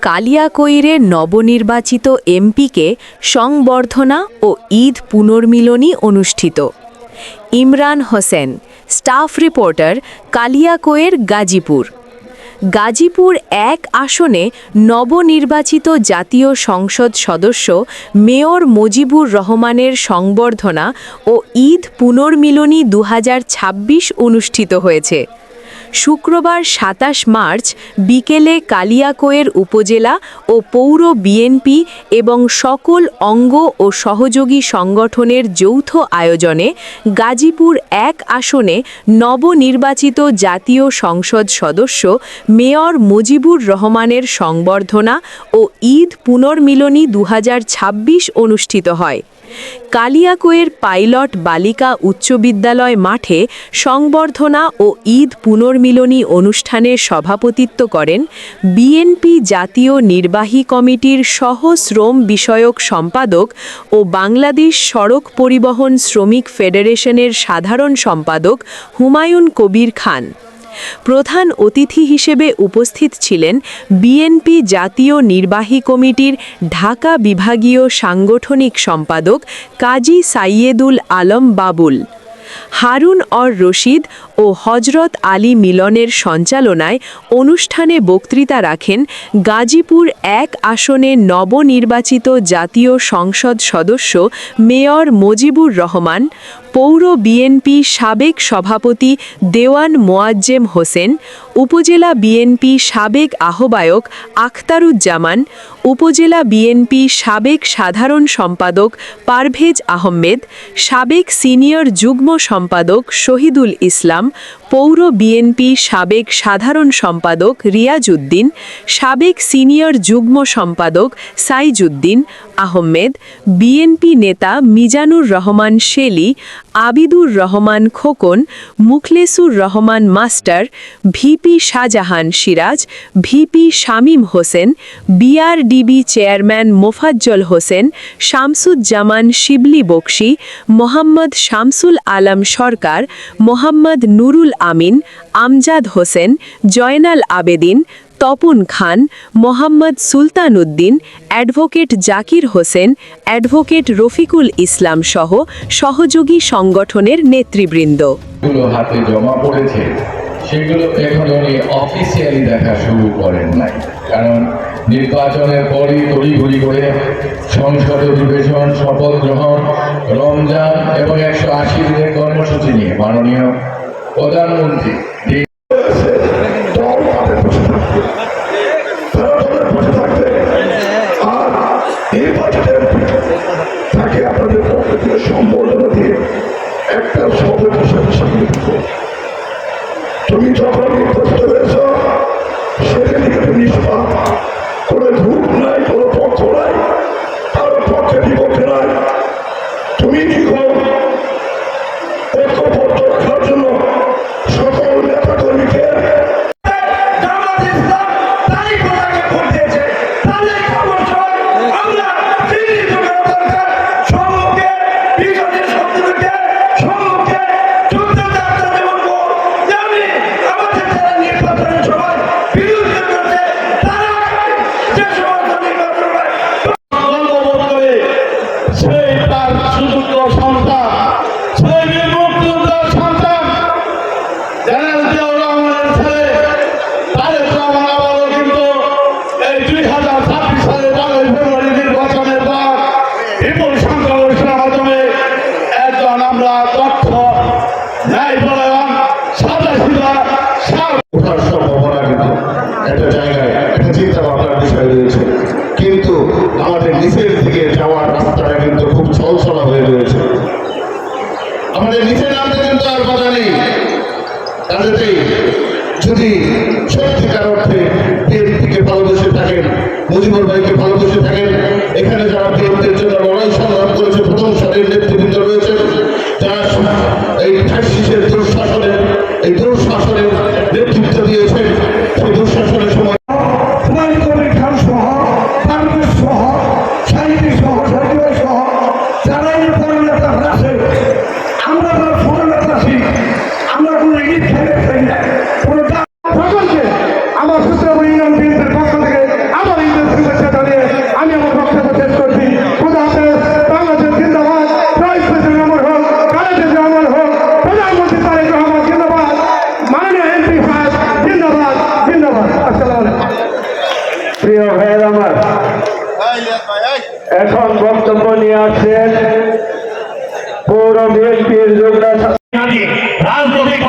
কালিয়াকৈরের নবনির্বাচিত এমপিকে সংবর্ধনা ও ঈদ পুনর্মিলনী অনুষ্ঠিত। Imran Hossain, staff reporter, Kaliakair, Gazipur. গাজীপুর ১ আসনে নবনির্বাচিত জাতীয় সংসদ সদস্য মেয়র মুজিবুর রহমানের সংবর্ধনা ও ঈদ পুনর্মিলনী ২০২৬ অনুষ্ঠিত হয়েছে। শুক্রবার ২৭ মার্চ বিকেলে কালিয়াকৈর উপজেলা ও পৌর বিএনপি এবং সকল অঙ্গ ও সহযোগী সংগঠনের যৌথ আয়োজনে গাজীপুর ১ আসনে নবনির্বাচিত জাতীয় সংসদ সদস্য মেয়র মুজিবুর রহমানের সংবর্ধনা ও ঈদ পুনর্মিলনী ২০২৬ অনুষ্ঠিত হয়। কালিয়াকৈর পাইলট বালিকা উচ্চ বিদ্যালয় মাঠে সংবর্ধনা ও ঈদ পুনর্মিলনী অনুষ্ঠানের সভাপতিত্ব করেন বিএনপি জাতীয় নির্বাহী কমিটির সহ শ্রম বিষয়ক সম্পাদক ও বাংলাদেশ সড়ক পরিবহন শ্রমিক ফেডারেশনের সাধারণ সম্পাদক হুমায়ুন কবির খান। প্রধান অতিথি হিসেবে উপস্থিত ছিলেন বিএনপি জাতীয় নির্বাহী কমিটির ঢাকা বিভাগীয় সাংগঠনিক সম্পাদক কাজী সাইয়েদুল আলম বাবুল। হারুন অর রশিদ ও হজরত আলী মিলনের সঞ্চালনায় অনুষ্ঠানে বক্তৃতা রাখেন গাজীপুর ১ আসনে নবনির্বাচিত জাতীয় সংসদ সদস্য মেয়র মুজিবুর রহমান, পৌর বিএনপি সাবেক সভাপতি দেওয়ান মোয়াজ্জেম হোসেন, উপজেলা বিএনপি সাবেক আহ্বায়ক আখতারুজ্জামান, উপজেলা বিএনপি সাবেক সাধারণ সম্পাদক পারভেজ আহমেদ, সাবেক সিনিয়র যুগ্ম সম্পাদক শহীদুল ইসলাম, পৌর বিএনপি সাবেক সাধারণ সম্পাদক রিয়াজউদ্দিন, সাবেক সিনিয়র যুগ্ম সম্পাদক সাইজউদ্দিন আহমেদ, বিএনপি নেতা Mizanur Rahman Shelly, Abidur Rahman Khokon, Mukhlesur Rahman master, VP Shahjahan Siraj, VP Shamim Hossain, BRDB chairman Mofazzal Hossain, Shamsuzzaman Shibli Bakshi, Mohammad Shamsul Alam Sarkar, Mohammad Nurul Amin, Amjad Hossain, Joynal Abedin, Tapan Khan, Mohammad Sultan Uddin, advocate Zakir Hossain, advocate Rafiqul Islam সহ সহযোগী সংগঠনের নেতৃবৃন্দ। হাতে জমা পড়েছে সেগুলো এখন উনি অফিসিয়ালি দেখা শুরু করেন নাই, কারণ নির্বাচনের পরই তড়িঘড়ি করে সংসদ অধিবেশন, শপথ গ্রহণ, রমজান এবং ১৮০ দিনের কর্মসূচি নিয়ে মাননীয় প্রধানমন্ত্রী তাকে আপনাদের পক্ষ থেকে সম্বর্ধনা দিয়ে একটা শব্দ হিসাবে স্বীকৃত করব। তুমি যখন নির্বাচিত হয়েছ সেদিকে নিষ্পাপ, কোনো গ্রুপ নাই, কোনো পক্ষ নাই, কারো পক্ষে বিপক্ষে নাই। তুমি কি করো ঐক্যবদ্ধ রাখার জন্য সকল নেতা কর্মীকে একটা জায়গায় একটা চিন্তা ভাবনার বিষয় রয়েছে, কিন্তু আমাদের নিচের দিকে যাওয়ার রাস্তাটা কিন্তু খুব ছলছলা হয়ে রয়েছে। আমাদের নিচে নামতে কিন্তু আর বাধা নেই। কাজেই যদি সত্যিকার অর্থে বিএনপিকে ভালোবেসে থাকেন, মুজিবুর ভাইকে ভালোবেসে থাকেন, এখানে যারা বিএনপির জন্য লড়াই সংগ্রাম করেছে, প্রথম সারির নেতৃবৃন্দ রয়েছে, যারা এই ফ্যাসিস্টের দুঃশাসনের নেতৃত্ব দিয়েছেন, সেই দুঃশাসনের সময় আমার সূত্র ইউনিয়ন বিএনপির পক্ষ থেকে আমার ভাইয়ের আমার, এখন বক্তব্য নিয়ে আসছেন পৌর বিএনপির যুগ্ম রাজনৈতিক